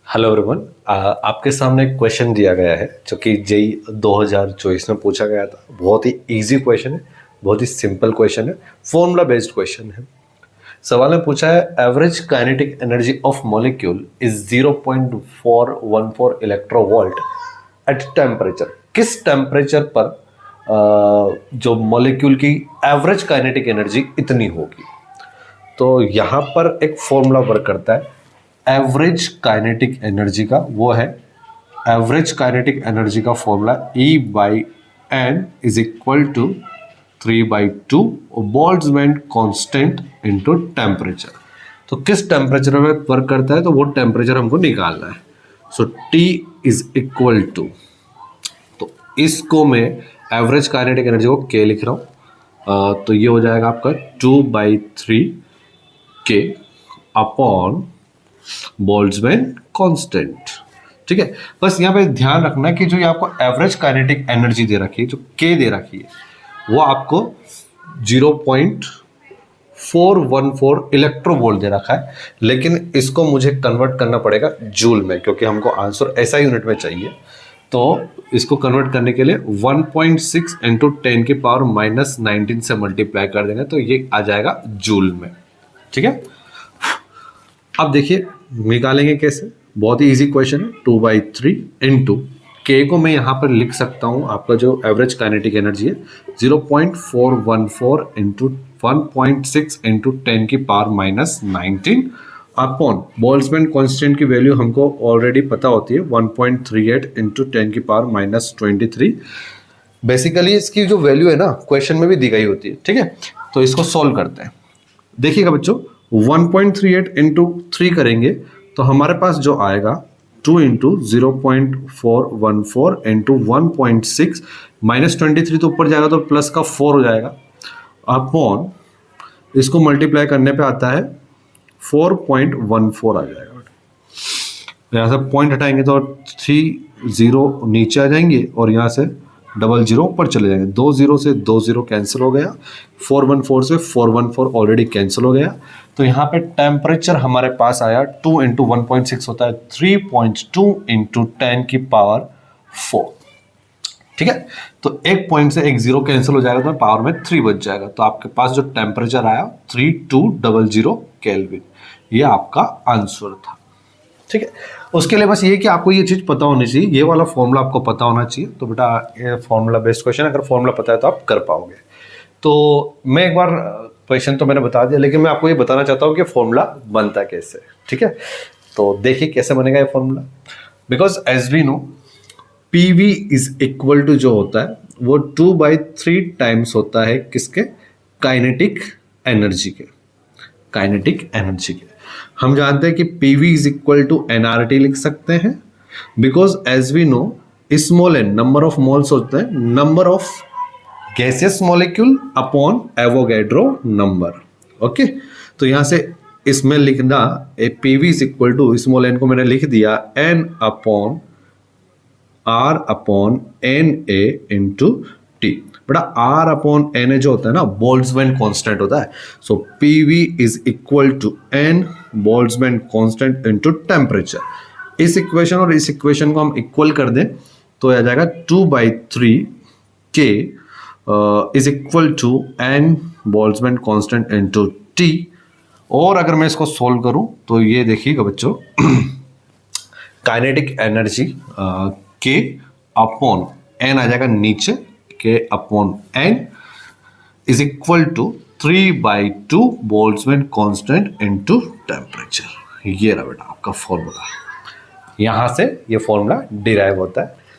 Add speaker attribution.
Speaker 1: Hello everyone. आपके सामने एक क्वेश्चन दिया गया है जो कि जेई 2024 में पूछा गया था। बहुत ही इजी क्वेश्चन है, बहुत ही सिंपल क्वेश्चन है, फॉर्मूला बेस्ड क्वेश्चन है। सवाल में पूछा है average kinetic energy of molecule is 0.414 electronvolt at temperature. किस टेम्परेचर पर जो मॉलिक्यूल की एवरेज काइनेटिक एनर्जी इतनी होगी। तो यहाँ पर एक फॉर्मूला वर्क करता है एवरेज काइनेटिक एनर्जी का, वो है एवरेज काइनेटिक एनर्जी का formula E/N is equal to 3/2 Boltzmann constant into temperature. तो किस टेम्परेचर में वर्क करता है तो वो टेम्परेचर हमको निकालना है। सो T इज इक्वल टू, तो इसको मैं एवरेज काइनेटिक एनर्जी को K लिख रहा हूँ। तो ये हो जाएगा आपका 2/3 K अपॉन बोल्ट्जमैन कांस्टेंट। ठीक है, बस यहाँ पे ध्यान रखना कि जो ये आपको एवरेज काइनेटिक एनर्जी दे रखी है, जो K दे रखी है, वो आपको 0.414 इलेक्ट्रोवोल्ट दे रखा है। लेकिन इसको मुझे कन्वर्ट करना पड़ेगा जूल में, क्योंकि हमको आंसर ऐसा यूनिट में चाहिए। तो इसको कन्वर्ट करने के लिए 1.6 इंटू 10 की पावर -19 से मल्टीप्लाई कर देंगे तो ये आ जाएगा जूल में। ठीक है, अब देखिए निकालेंगे कैसे। बहुत ही इजी क्वेश्चन है। 2/3 इंटू K को मैं यहाँ पर लिख सकता हूँ, आपका जो एवरेज काइनेटिक एनर्जी है 0.414 इंटू 1.6 इंटू 10 की पावर -19 अपॉन बोल्ट्जमैन कांस्टेंट की वैल्यू हमको ऑलरेडी पता होती है 1.38 इंटू 10 की पावर -23। बेसिकली इसकी जो वैल्यू है ना क्वेश्चन में भी दी गई होती है। ठीक है, तो इसको सॉल्व करते हैं। देखिएगा बच्चों, 1.38 इंटू 3 करेंगे तो हमारे पास जो आएगा 2 इंटू 0.414 इंटू 1.6 -23 तो ऊपर जाएगा तो प्लस का 4 हो जाएगा अपॉन इसको मल्टीप्लाई करने पे आता है 4.14 आ जाएगा। यहाँ से पॉइंट हटाएंगे तो 3 0 नीचे आ जाएंगे और यहाँ से 00 ऊपर चले जाएंगे। 2 0 से 2 0 कैंसिल हो गया, 414 से 414 ऑलरेडी कैंसिल हो गया। तो यहाँ पे टेम्परेचर हमारे पास आया 2 इंटू 1.6 होता है 3.2 इंटू 10 की पावर 4। ठीक है, तो एक पॉइंट से एक जीरो कैंसिल हो जाएगा तो पावर में 3 बच जाएगा। तो आपके पास जो टेम्परेचर आया 3200 केल्विन, ये आपका आंसर था। ठीक है, उसके लिए बस ये कि आपको ये चीज पता होनी चाहिए, ये वाला फॉर्मूला आपको पता होना चाहिए। तो बेटा ये फॉर्मूला बेस्ड क्वेश्चन, अगर फॉर्मूला पता है तो आप कर पाओगे। तो मैं एक बार क्वेश्चन तो मैंने बता दिया, लेकिन मैं आपको ये बताना चाहता हूँ कि फॉर्मूला बनता कैसे। ठीक है, तो देखिए कैसे बनेगा ये formula. Because as we know PV is equal to जो होता है वो 2/3 टाइम्स होता है किसके, काइनेटिक एनर्जी के। काइनेटिक एनर्जी के हम जानते हैं कि PV is equal to nRT लिख सकते हैं, because as we know small n number of moles होता है number of gaseous molecule upon Avogadro number. Okay, तो यहां से इसमें लिखना PV is equal to small n को मैंने लिख दिया n upon R upon NA into T। बड़ा R अपॉन NA जो होता है ना बोल्ट्जमैन कांस्टेंट होता है। So PV is equal to N Boltzmann constant into temperature. इस इक्वेशन और इस इक्वेशन को हम इक्वल कर दें तो आ जाएगा 2/3 K is equal to N Boltzmann constant into T। और अगर मैं इसको सोल्व करूं तो ये देखिएगा बच्चों kinetic energy K upon N आ जाएगा नीचे, K upon N is equal to 3/2 Boltzmann constant into temperature. ये रहा बेटा आपका फॉर्मूला। यहां से ये फॉर्मूला डिराइव होता है।